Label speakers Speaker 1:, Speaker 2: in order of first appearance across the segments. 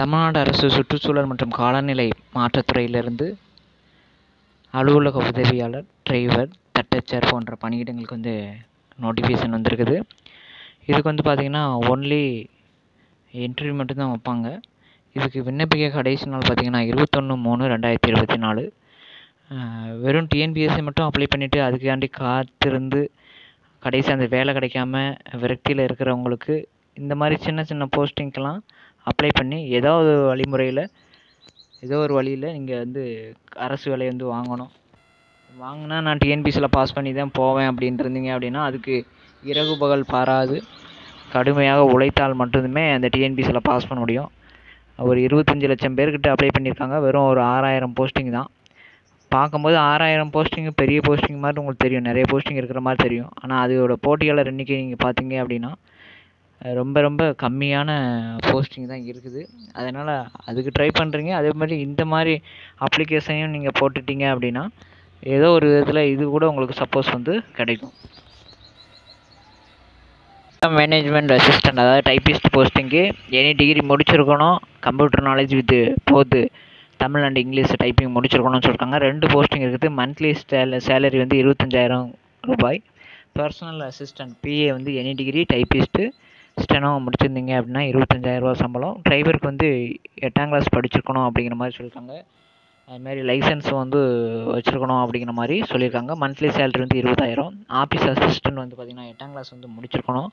Speaker 1: தமிழ்நாடு அரசு சுற்றுச்சூழல் மற்றும் காலநிலை மாற்றத்துறையிலிருந்து அலுவலக உதவியாளர், டிரைவர், தட்டச்சர் போன்ற பணியிடங்களுக்கு வந்து நோட்டிஃபிகேஷன் வந்திருக்குது. இதுக்கு வந்து பார்த்திங்கன்னா ஒன்லி இன்டர்வியூ மட்டும்தான் வைப்பாங்க. இதுக்கு விண்ணப்பிக்க கடைசி நாள் பார்த்திங்கன்னா 21/3/2024. வெறும் டிஎன்பிஎஸ்சி மட்டும் அப்ளை பண்ணிவிட்டு அதுக்காண்டி காத்திருந்து கடைசி அந்த வேலை கிடைக்காம விரக்தியில் இருக்கிறவங்களுக்கு இந்த மாதிரி சின்ன சின்ன போஸ்டிங்க்கெலாம் அப்ளை பண்ணி ஏதோ ஒரு வழியில் நீங்கள் வந்து அரசு வேலையை வந்து வாங்கினா நான் டிஎன்பிஎஸ்சியில் பாஸ் பண்ணி தான் போவேன் அப்படின்ட்டு இருந்தீங்க அப்படின்னா அதுக்கு இரவு பகல் பாராது கடுமையாக உழைத்தால் மட்டுமே அந்த டிஎன்பிஎஸ்சியில் பாஸ் பண்ண முடியும். ஒரு 25 லட்சம் பேர்கிட்ட அப்ளை பண்ணியிருக்காங்க. வெறும் ஒரு 6000 போஸ்டிங் தான். பார்க்கும்போது 6000 போஸ்டிங் பெரிய போஸ்டிங் மாதிரி உங்களுக்கு தெரியும், நிறைய போஸ்டிங் இருக்கிற மாதிரி தெரியும். ஆனால் அதோட போட்டியாளர் எண்ணிக்கை நீங்கள் பார்த்தீங்க அப்படின்னா ரொம்ப ரொம்ப கம்மியான போஸ்டிங் தான் இருக்குது. அதனால் அதுக்கு ட்ரை பண்ணுறீங்க. அதே மாதிரி இந்த மாதிரி அப்ளிகேஷனையும் நீங்கள் போட்டுட்டீங்க அப்படின்னா ஏதோ ஒரு விதத்தில் இது கூட உங்களுக்கு சப்போஸ் வந்து கிடைக்கும். மேனேஜ்மெண்ட் அசிஸ்டண்ட், அதாவது டைப்பிஸ்ட் போஸ்டிங்கு எனி டிகிரி முடிச்சிருக்கணும். Computer knowledge with both Tamil and English typing முடிச்சிருக்கணும்னு சொல்லியிருக்காங்க. 2 போஸ்டிங் இருக்குது. மந்த்லி சேலரி வந்து 25,000 ரூபாய். பர்சனல் அசிஸ்டண்ட் பிஏ வந்து எனி டிகிரி, டைப்பிஸ்ட்டு, ஸ்டெனோ முடிச்சிருந்தீங்க அப்படின்னா 25,000 ரூபா சம்பளம். டிரைவருக்கு வந்து 8ஆம் கிளாஸ் படிச்சிருக்கணும் அப்படிங்கிற மாதிரி சொல்லியிருக்காங்க. அதுமாதிரி லைசன்ஸ் வந்து வச்சுருக்கணும் அப்படிங்கிற மாதிரி சொல்லியிருக்காங்க. மந்த்லி சேலரி வந்து 20,000. ஆஃபீஸ் அசிஸ்டண்ட் வந்து பார்த்திங்கன்னா 8ஆம் கிளாஸ் வந்து முடிச்சிருக்கணும்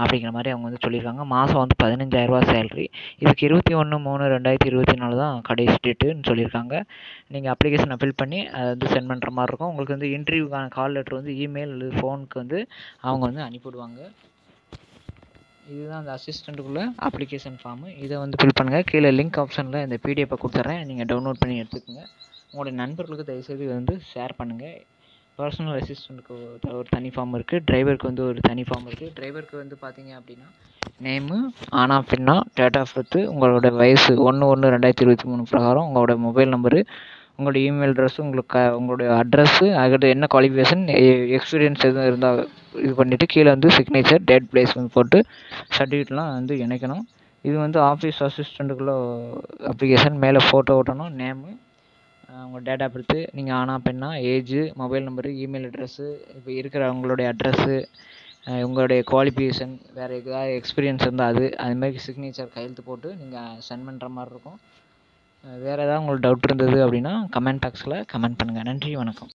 Speaker 1: அப்படிங்கிற மாதிரி அவங்க வந்து சொல்லியிருக்காங்க. மாதம் வந்து 15,000 ரூபா சேலரி. இதுக்கு 21/3/2024 தான் கடைசி டேட்டுன்னு சொல்லியிருக்காங்க. நீங்கள் அப்ளிகேஷனை ஃபில் பண்ணி அதை வந்து சென்ட் பண்ணுற மாதிரி இருக்கும். உங்களுக்கு வந்து இன்டர்வியூக்கான கால் லெட்டர் வந்து இமெயில் அல்லது ஃபோனுக்கு வந்து அவங்க வந்து அனுப்பிவிடுவாங்க. இதுதான் அந்த அசிஸ்டண்ட்டுக்குள்ளே அப்ளிகேஷன் ஃபார்மு. இதை வந்து ஃபில் பண்ணுங்கள். கீழே லிங்க் ஆப்ஷனில் இந்த பிடிஎஃப்பை கொடுத்துட்றேன். நீங்கள் டவுன்லோட் பண்ணி எடுத்துக்கோங்க. உங்களுடைய நண்பர்களுக்கு தயவுசெய்து இதை வந்து ஷேர் பண்ணுங்கள். பர்சனல் அசிஸ்டண்ட்டுக்கு ஒரு தனி ஃபார்ம் இருக்குது. டிரைவருக்கு வந்து ஒரு தனி ஃபார்ம் இருக்குது. டிரைவருக்கு வந்து பார்த்தீங்க அப்படின்னா நேமு, ஆனா பின்னா, டேட் ஆஃப் பர்த்து, உங்களோட வயசு 1/1/2023 பிரகாரம், உங்களோட மொபைல் நம்பரு, உங்களோட இமெயில் அட்ரஸ், உங்களுடைய அட்ரஸ்ஸு, அதுக்கிட்ட என்ன குவாலிஃபிகேஷன், எக்ஸ்பீரியன்ஸ் எதுவும் இருந்தால் இது பண்ணிவிட்டு கீழே வந்து சிக்னேச்சர், டேட், பிளேஸ் வந்து போட்டு சர்டிஃபிகேட்லாம் வந்து இணைக்கணும். இது வந்து ஆஃபீஸ் அசிஸ்டண்ட்டுக்குள்ளே அப்ளிகேஷன். மேலே ஃபோட்டோ ஓட்டணும், நேமு, உங்கள் டேட் ஆஃப் பர்த்து, நீங்கள் ஆனா பெண்ணா, age, mobile number, email address, இப்போ இருக்கிற உங்களுடைய அட்ரஸ்ஸு, உங்களுடைய குவாலிஃபிகேஷன், வேறு எதாவது எக்ஸ்பீரியன்ஸ் இருந்தால் அதுமாதிரி சிக்னேச்சர் கையெழுத்து போட்டு நீங்கள் சென்ட் பண்ணுற மாதிரி இருக்கும். வேறு ஏதாவது உங்களுக்கு டவுட் இருந்தது அப்படின்னா கமெண்ட் பாக்ஸில் கமெண்ட் பண்ணுங்கள். நன்றி, வணக்கம்.